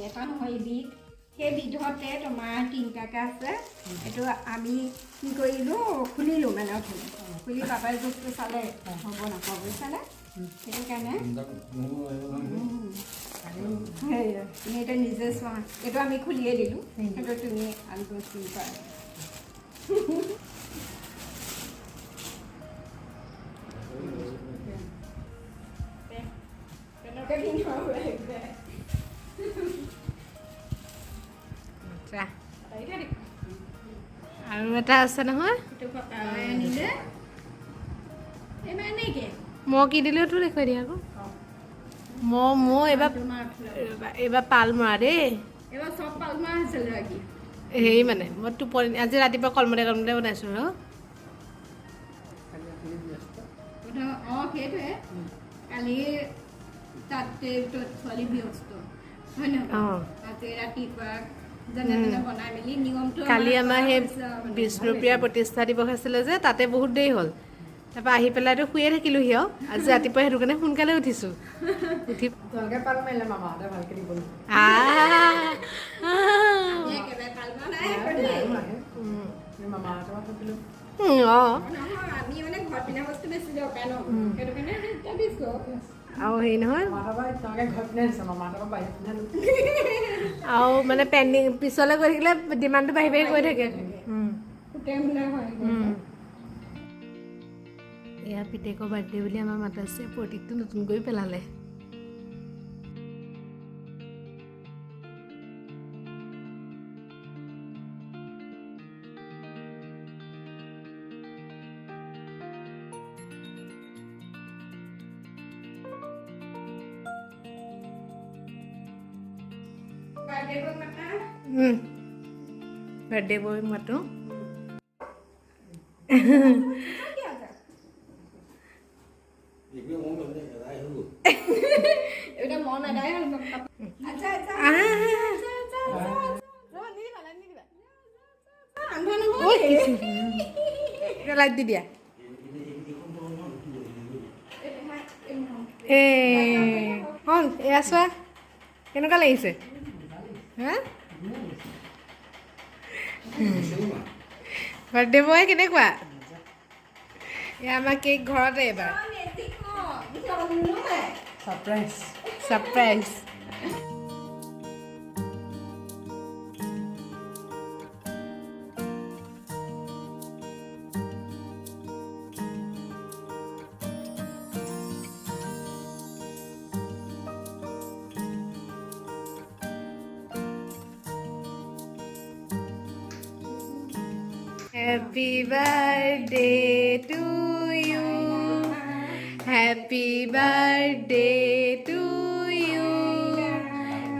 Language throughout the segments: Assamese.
এটা নহয় বিধ সেই বিধতে তোমাৰ তিনিটাকে আছে এইটো আমি কি কৰিলোঁ খুলিলোঁ মানে খুলি পাপাই জোখটো চালে হ'ব নাপাব বুজিছানে সেইটো কাৰণে তুমি এতিয়া নিজে চোৱা এইটো আমি খুলিয়ে দিলোঁ সেইটো তুমি আনটো চুই কৰা আৰু এটা আছে নহয় মই কি দিলেও তো দেখুৱাই দিয়া আকৌ মই এইবাৰ পাল মৰা দেই হেৰি মানে মই টোপনি আজি ৰাতিপুৱা কলমতে বনাইছোঁ আৰু সেইটোৱে কালি তাতে ছোৱালী ব্যস্ত হয় নহয় আজি ৰাতিপুৱা কালি আমাৰ সেই বিষ্ণুপ্ৰিয়াৰ প্ৰতিষ্ঠা দিৱস আছিলে যে তাতে বহুত দেৰি হ'ল তাৰপৰা আহি পেলাইতো শুয়ে থাকিলোঁহি আৰু আজি ৰাতিপুৱা সেইটো কাৰণে সোনকালে উঠিছোঁ উঠি আৰু হেৰি নহয় আৰু মানে পেণ্ডিং পিছলৈ গৈ থাকিলে ডিমাণ্ডটো বাঢ়ি বাঢ়ি গৈ থাকে এয়া পিতেকৰ বাৰ্থডে বুলি আমাৰ মাতাছে প্ৰতীকটো নতুন কৰি পেলালে বাৰ্থডে বয় মাতো লাইট দি দিয়া হ'ল এয়া চোৱা কেনেকুৱা লাগিছে হা বাৰ্থডে বয় কেনেকুৱা এয়া আমাৰ কেক ঘৰতে এবাৰ surprise Happy birthday to you. Happy birthday to you.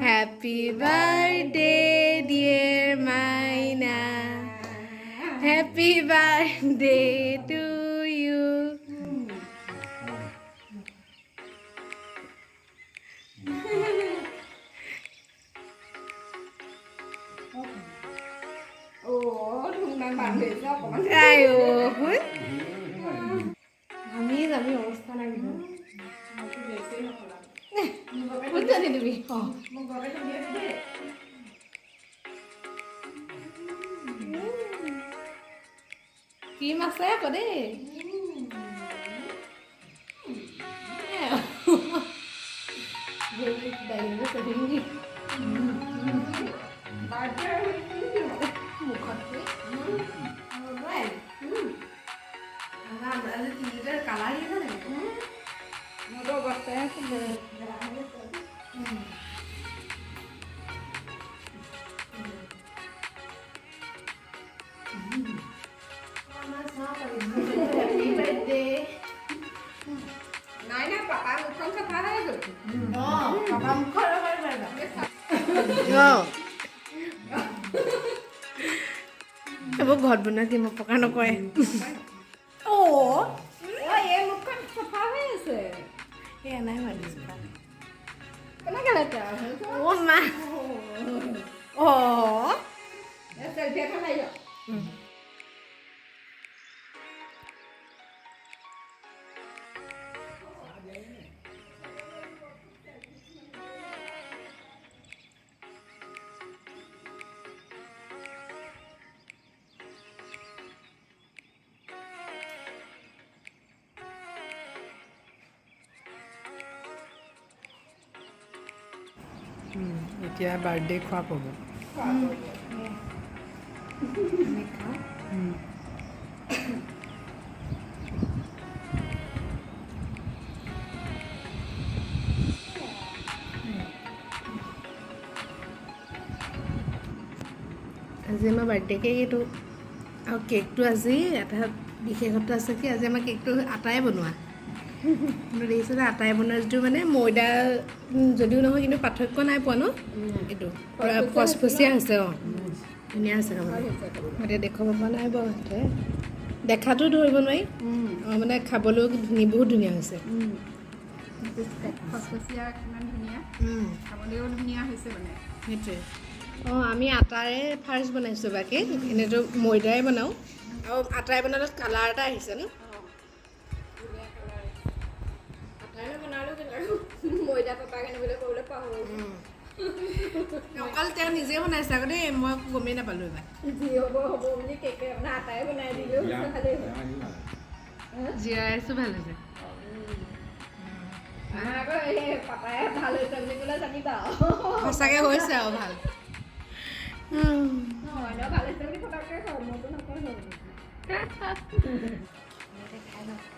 Happy birthday, dear Maina. Happy birthday to you. Ayo, আমি অৱস্থা নাই তুমি ক্ৰীম আছে আকৌ দেই এইবোৰ ঘৰত বনোৱা কি মোক পকা নকৰে নাই এতিয়া বাৰ্থডে খোৱা পাব আমি খাওঁ আজি আমাৰ বাৰ্থডে কেক এইটো আৰু কেকটো আজি এটা বিশেষত্ব আছে কি আজি আমাৰ কেকটো আটাই বনোৱা কিন্তু দেখিছোঁ যে আটাই বনোৱা যিটো মানে ময়দা যদিও নহয় কিন্তু পাৰ্থক্য নাই পোৱা ন এইটো পূৰা ফচফচীয়া হৈছে অঁ ধুনীয়া হৈছে খাবলৈ এতিয়া দেখুৱাব পৰা নাই বাৰু সিহঁতে দেখাটো ধৰিব নোৱাৰি অঁ মানে খাবলৈও বহুত ধুনীয়া হৈছে ফচফচীয়া কিমান ধুনীয়া খাবলৈও ধুনীয়া হৈছে মানে সেইটোৱে অঁ আমি আটাৰে ফাৰ্ষ্ট বনাইছোঁ বাকী এনেইতো ময়দাৰে বনাওঁ আৰু আটাৰে বনালে কালাৰ এটা আহিছে ন আটাৰে বনালেও কিন্তু ময়দা পাপাক আনিবলৈ ক'বলৈ পাহৰিলোঁ অকল তেওঁ নিজে বনাইছে আকৌ দেই মই গমেই নাপালোঁ এইবাৰ যি হ'ব হ'ব বুলি কেকে মানে আটাৰে বনাই দিলেও ভালেই হয় জিৰা ৰাইচো ভাল হৈছে আমাৰ আকৌ এই পাপাই ভাল হৈছে বুলি ক'লে জানিবা সঁচাকৈ হৈছে আৰু ভাল ভাল হৈছে বুলি পটককৈ খাওঁ মইতো নকওঁ খাই লওঁ